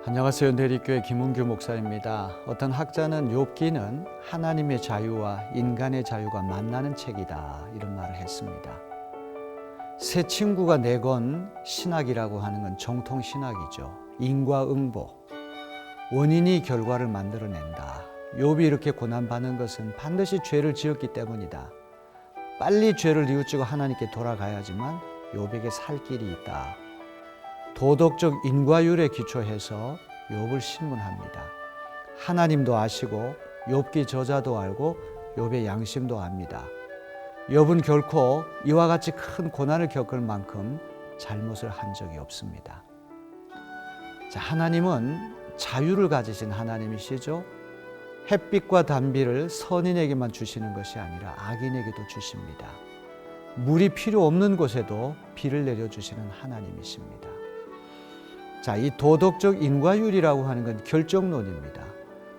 안녕하세요. 내리교회 김은규 목사입니다. 어떤 학자는 욥기는 하나님의 자유와 인간의 자유가 만나는 책이다, 이런 말을 했습니다. 새 친구가 내건 신학이라고 하는 건 정통 신학이죠. 인과응보, 원인이 결과를 만들어낸다. 욥이 이렇게 고난받는 것은 반드시 죄를 지었기 때문이다. 빨리 죄를 뉘우치고 하나님께 돌아가야지만 욥에게 살 길이 있다. 도덕적 인과율에 기초해서 욥을 신문합니다. 하나님도 아시고 욥기 저자도 알고 욥의 양심도 압니다. 욥은 결코 이와 같이 큰 고난을 겪을 만큼 잘못을 한 적이 없습니다. 자, 하나님은 자유를 가지신 하나님이시죠. 햇빛과 단비를 선인에게만 주시는 것이 아니라 악인에게도 주십니다. 물이 필요 없는 곳에도 비를 내려주시는 하나님이십니다. 자, 이 도덕적 인과율이라고 하는 건 결정론입니다.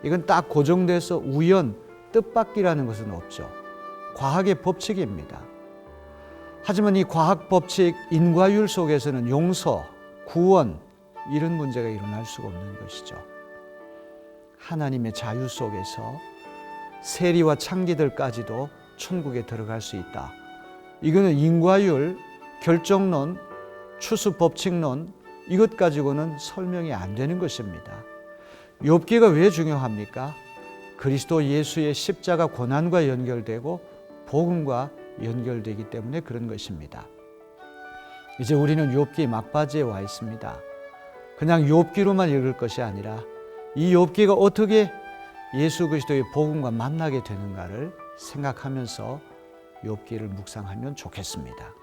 이건 딱 고정돼서 우연, 뜻밖이라는 것은 없죠. 과학의 법칙입니다. 하지만 이 과학 법칙, 인과율 속에서는 용서, 구원, 이런 문제가 일어날 수가 없는 것이죠. 하나님의 자유 속에서 세리와 창기들까지도 천국에 들어갈 수 있다. 이거는 인과율, 결정론, 추수 법칙론, 이것 가지고는 설명이 안 되는 것입니다. 욥기가 왜 중요합니까? 그리스도 예수의 십자가 고난과 연결되고 복음과 연결되기 때문에 그런 것입니다. 이제 우리는 욥기 막바지에 와 있습니다. 그냥 욥기로만 읽을 것이 아니라 이 욥기가 어떻게 예수 그리스도의 복음과 만나게 되는가를 생각하면서 욥기를 묵상하면 좋겠습니다.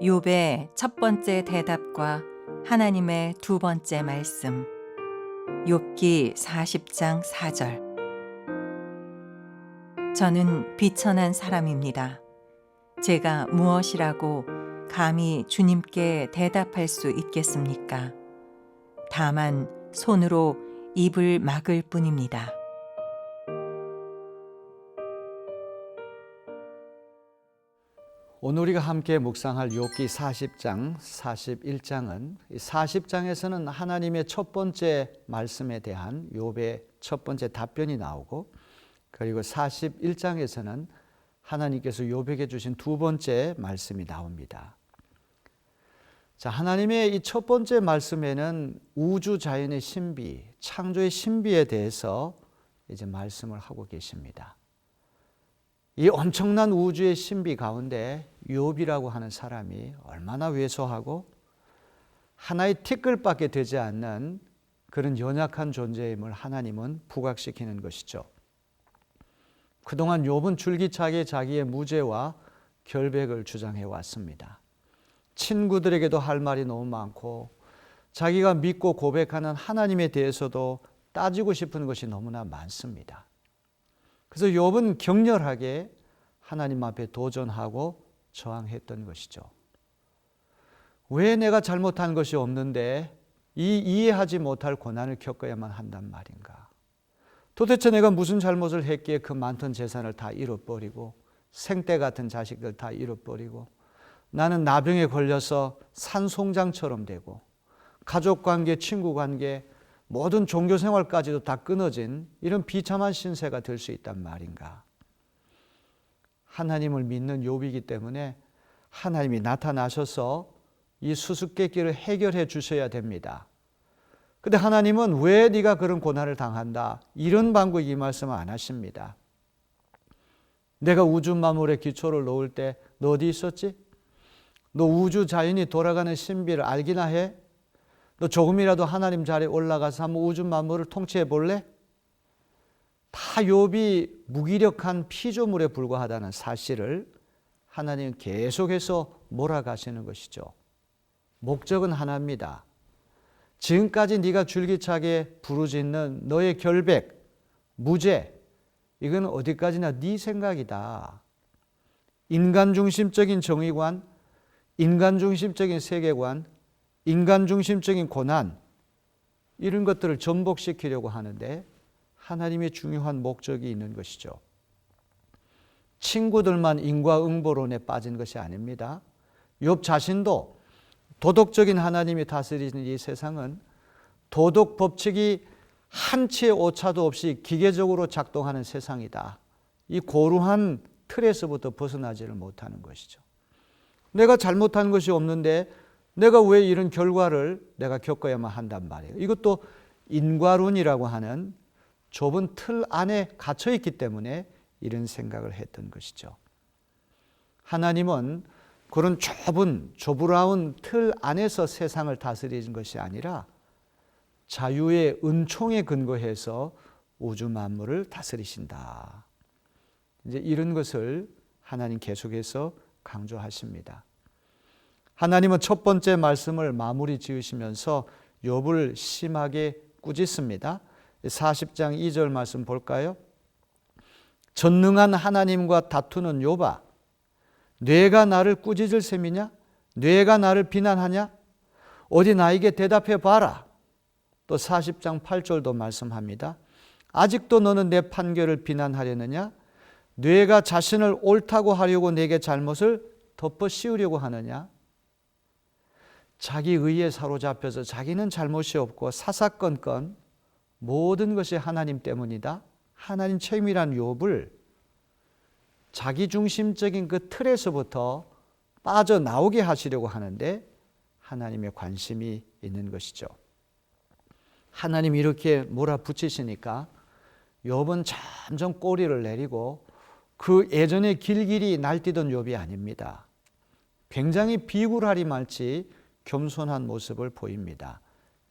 욥의 첫 번째 대답과 하나님의 두 번째 말씀. 욥기 40장 4절. 저는 비천한 사람입니다. 제가 무엇이라고 감히 주님께 대답할 수 있겠습니까? 다만 손으로 입을 막을 뿐입니다. 오늘 우리가 함께 묵상할 욥기 40장, 41장은 40장에서는 하나님의 첫 번째 말씀에 대한 욥의 첫 번째 답변이 나오고, 그리고 41장에서는 하나님께서 욥에게 주신 두 번째 말씀이 나옵니다. 자, 하나님의 이 첫 번째 말씀에는 우주 자연의 신비, 창조의 신비에 대해서 이제 말씀을 하고 계십니다. 이 엄청난 우주의 신비 가운데 욥이라고 하는 사람이 얼마나 왜소하고 하나의 티끌밖에 되지 않는 그런 연약한 존재임을 하나님은 부각시키는 것이죠. 그동안 욥은 줄기차게 자기의 무죄와 결백을 주장해 왔습니다. 친구들에게도 할 말이 너무 많고 자기가 믿고 고백하는 하나님에 대해서도 따지고 싶은 것이 너무나 많습니다. 그래서 욥은 격렬하게 하나님 앞에 도전하고 저항했던 것이죠. 왜 내가 잘못한 것이 없는데 이 이해하지 못할 고난을 겪어야만 한단 말인가? 도대체 내가 무슨 잘못을 했기에 그 많던 재산을 다 잃어버리고 생떼 같은 자식들 다 잃어버리고 나는 나병에 걸려서 산송장처럼 되고 가족관계, 친구관계, 모든 종교생활까지도 다 끊어진 이런 비참한 신세가 될 수 있단 말인가? 하나님을 믿는 욥이기 때문에 하나님이 나타나셔서 이 수수께끼를 해결해 주셔야 됩니다. 근데 하나님은 왜 네가 그런 고난을 당한다? 이런 방구 이 말씀을 안 하십니다. 내가 우주 만물의 기초를 놓을 때 너 어디 있었지? 너 우주 자연이 돌아가는 신비를 알기나 해? 너 조금이라도 하나님 자리에 올라가서 한번 우주 만물을 통치해 볼래? 다 욥이 무기력한 피조물에 불과하다는 사실을 하나님은 계속해서 몰아가시는 것이죠. 목적은 하나입니다. 지금까지 네가 줄기차게 부르짖는 너의 결백, 무죄, 이건 어디까지나 네 생각이다. 인간 중심적인 정의관, 인간 중심적인 세계관, 인간 중심적인 고난, 이런 것들을 전복시키려고 하는데 하나님의 중요한 목적이 있는 것이죠. 친구들만 인과응보론에 빠진 것이 아닙니다. 욥 자신도 도덕적인 하나님이 다스리는 이 세상은 도덕 법칙이 한치의 오차도 없이 기계적으로 작동하는 세상이다. 이 고루한 틀에서부터 벗어나지를 못하는 것이죠. 내가 잘못한 것이 없는데 내가 왜 이런 결과를 내가 겪어야만 한단 말이에요. 이것도 인과론이라고 하는 좁은 틀 안에 갇혀 있기 때문에 이런 생각을 했던 것이죠. 하나님은 그런 좁은 조브라운 틀 안에서 세상을 다스리는 것이 아니라 자유의 은총에 근거해서 우주 만물을 다스리신다. 이제 이런 것을 하나님 계속해서 강조하십니다. 하나님은 첫 번째 말씀을 마무리 지으시면서 욥을 심하게 꾸짖습니다. 40장 2절 말씀 볼까요? 전능한 하나님과 다투는 욥아, 뇌가 나를 꾸짖을 셈이냐? 뇌가 나를 비난하냐? 어디 나에게 대답해 봐라. 또 40장 8절도 말씀합니다. 아직도 너는 내 판결을 비난하려느냐? 뇌가 자신을 옳다고 하려고 내게 잘못을 덮어 씌우려고 하느냐? 자기 의에 사로잡혀서 자기는 잘못이 없고 사사건건 모든 것이 하나님 때문이다. 하나님 책임이란 욥을 자기중심적인 그 틀에서부터 빠져나오게 하시려고 하는데 하나님의 관심이 있는 것이죠. 하나님이 이렇게 몰아붙이시니까 욥은 점점 꼬리를 내리고 그 예전에 길길이 날뛰던 욥이 아닙니다. 굉장히 비굴하리 말지 겸손한 모습을 보입니다.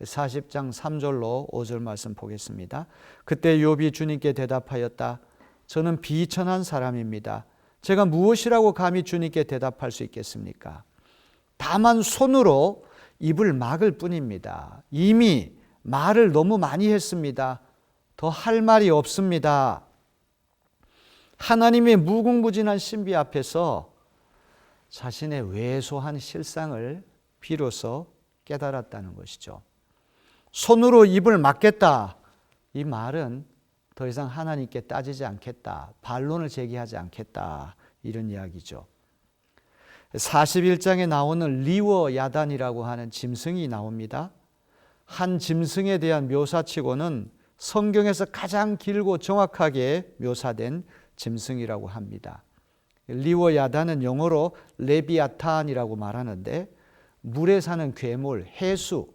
40장 3절로 5절 말씀 보겠습니다. 그때 욥이 주님께 대답하였다. 저는 비천한 사람입니다. 제가 무엇이라고 감히 주님께 대답할 수 있겠습니까? 다만 손으로 입을 막을 뿐입니다. 이미 말을 너무 많이 했습니다. 더 할 말이 없습니다. 하나님의 무궁무진한 신비 앞에서 자신의 왜소한 실상을 비로소 깨달았다는 것이죠. 손으로 입을 막겠다. 이 말은 더 이상 하나님께 따지지 않겠다. 반론을 제기하지 않겠다. 이런 이야기죠. 41장에 나오는 리워 야단이라고 하는 짐승이 나옵니다. 한 짐승에 대한 묘사치고는 성경에서 가장 길고 정확하게 묘사된 짐승이라고 합니다. 리워 야단은 영어로 레비아탄이라고 말하는데 물에 사는 괴물, 해수,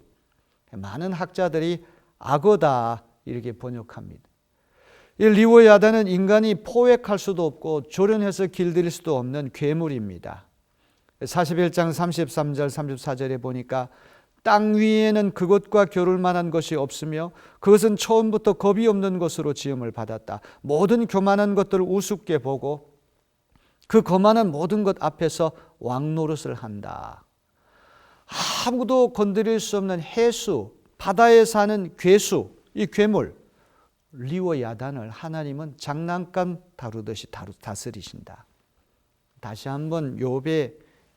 많은 학자들이 악어다 이렇게 번역합니다. 이 리워 야단은 인간이 포획할 수도 없고 조련해서 길들일 수도 없는 괴물입니다. 41장 33절 34절에 보니까 땅 위에는 그것과 겨룰 만한 것이 없으며 그것은 처음부터 겁이 없는 것으로 지음을 받았다. 모든 교만한 것들을 우습게 보고 그 거만한 모든 것 앞에서 왕노릇을 한다. 아무도 건드릴 수 없는 해수, 바다에 사는 괴수, 이 괴물 리워 야단을 하나님은 장난감 다루듯이 다스리신다. 다시 한번 욥의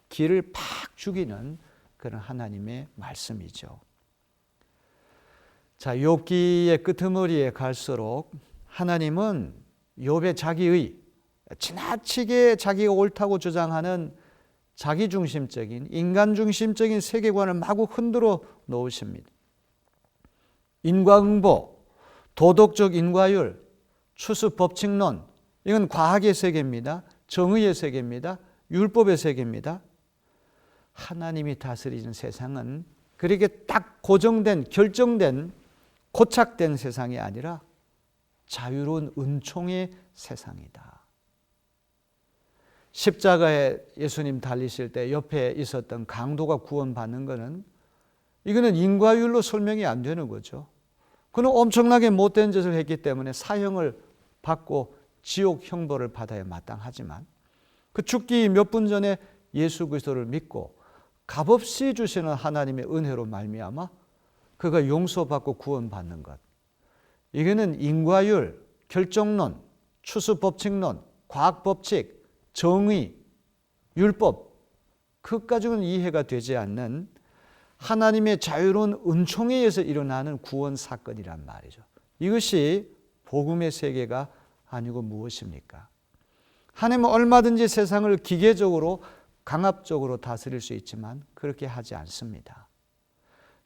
기를 팍 죽이는 그런 하나님의 말씀이죠. 자, 욥기의 끄트머리에 갈수록 하나님은 욥의 자기의 지나치게 자기가 옳다고 주장하는 자기중심적인 인간중심적인 세계관을 마구 흔들어 놓으십니다. 인과응보, 도덕적 인과율, 추수법칙론, 이건 과학의 세계입니다. 정의의 세계입니다. 율법의 세계입니다. 하나님이 다스리는 세상은 그렇게 딱 고정된, 결정된, 고착된 세상이 아니라 자유로운 은총의 세상이다. 십자가에 예수님 달리실 때 옆에 있었던 강도가 구원받는 것은 이거는 인과율로 설명이 안 되는 거죠. 그는 엄청나게 못된 짓을 했기 때문에 사형을 받고 지옥 형벌을 받아야 마땅하지만 그 죽기 몇 분 전에 예수 그리스도를 믿고 값없이 주시는 하나님의 은혜로 말미암아 그가 용서받고 구원받는 것. 이거는 인과율, 결정론, 추수법칙론, 과학법칙, 정의, 율법 그것까지는 이해가 되지 않는 하나님의 자유로운 은총에 의해서 일어나는 구원 사건이란 말이죠. 이것이 복음의 세계가 아니고 무엇입니까? 하나님은 얼마든지 세상을 기계적으로 강압적으로 다스릴 수 있지만 그렇게 하지 않습니다.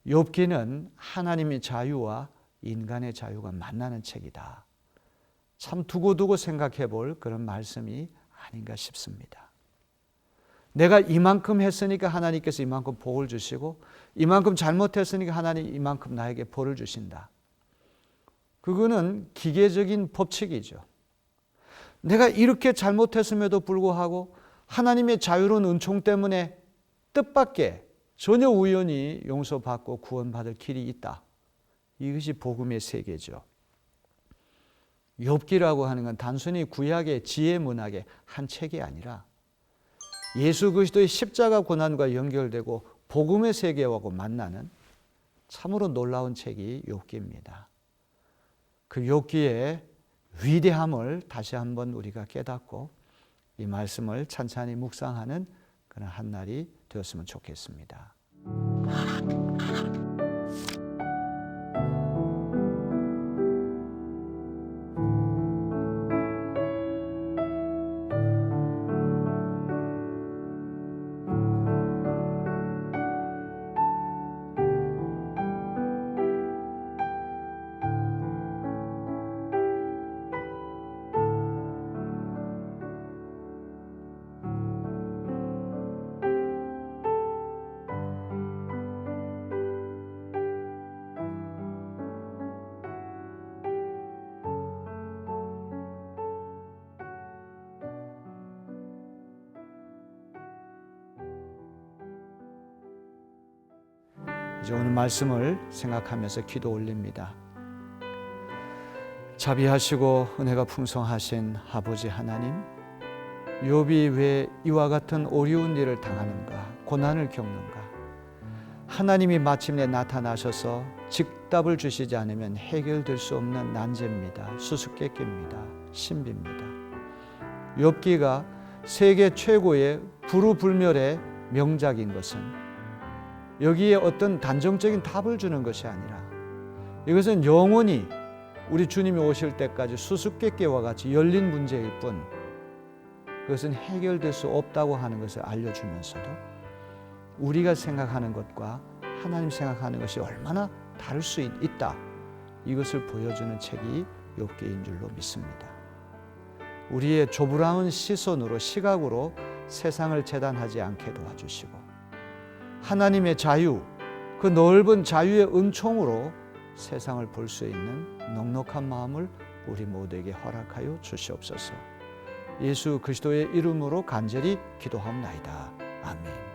욥기는 하나님의 자유와 인간의 자유가 만나는 책이다. 참 두고두고 생각해 볼 그런 말씀이 아닌가 싶습니다. 내가 이만큼 했으니까 하나님께서 이만큼 복을 주시고, 이만큼 잘못했으니까 하나님 이만큼 나에게 벌을 주신다. 그거는 기계적인 법칙이죠. 내가 이렇게 잘못했음에도 불구하고 하나님의 자유로운 은총 때문에 뜻밖의 전혀 우연히 용서받고 구원받을 길이 있다. 이것이 복음의 세계죠. 욥기라고 하는 건 단순히 구약의 지혜 문학의 한 책이 아니라 예수 그리스도의 십자가 고난과 연결되고 복음의 세계하고 만나는 참으로 놀라운 책이 욥기입니다. 그 욥기의 위대함을 다시 한번 우리가 깨닫고 이 말씀을 찬찬히 묵상하는 그런 한 날이 되었으면 좋겠습니다. 이제 오늘 말씀을 생각하면서 기도 올립니다. 자비하시고 은혜가 풍성하신 아버지 하나님, 욥이 왜 이와 같은 어려운 일을 당하는가, 고난을 겪는가? 하나님이 마침내 나타나셔서 즉답을 주시지 않으면 해결될 수 없는 난제입니다. 수수께끼입니다. 신비입니다. 욥기가 세계 최고의 불우불멸의 명작인 것은 여기에 어떤 단정적인 답을 주는 것이 아니라 이것은 영원히 우리 주님이 오실 때까지 수수께끼와 같이 열린 문제일 뿐 그것은 해결될 수 없다고 하는 것을 알려주면서도 우리가 생각하는 것과 하나님 생각하는 것이 얼마나 다를 수 있다, 이것을 보여주는 책이 욥기인 줄로 믿습니다. 우리의 조불아운 시선으로, 시각으로 세상을 재단하지 않게 도와주시고 하나님의 자유, 그 넓은 자유의 은총으로 세상을 볼 수 있는 넉넉한 마음을 우리 모두에게 허락하여 주시옵소서. 예수 그리스도의 이름으로 간절히 기도하옵나이다. 아멘.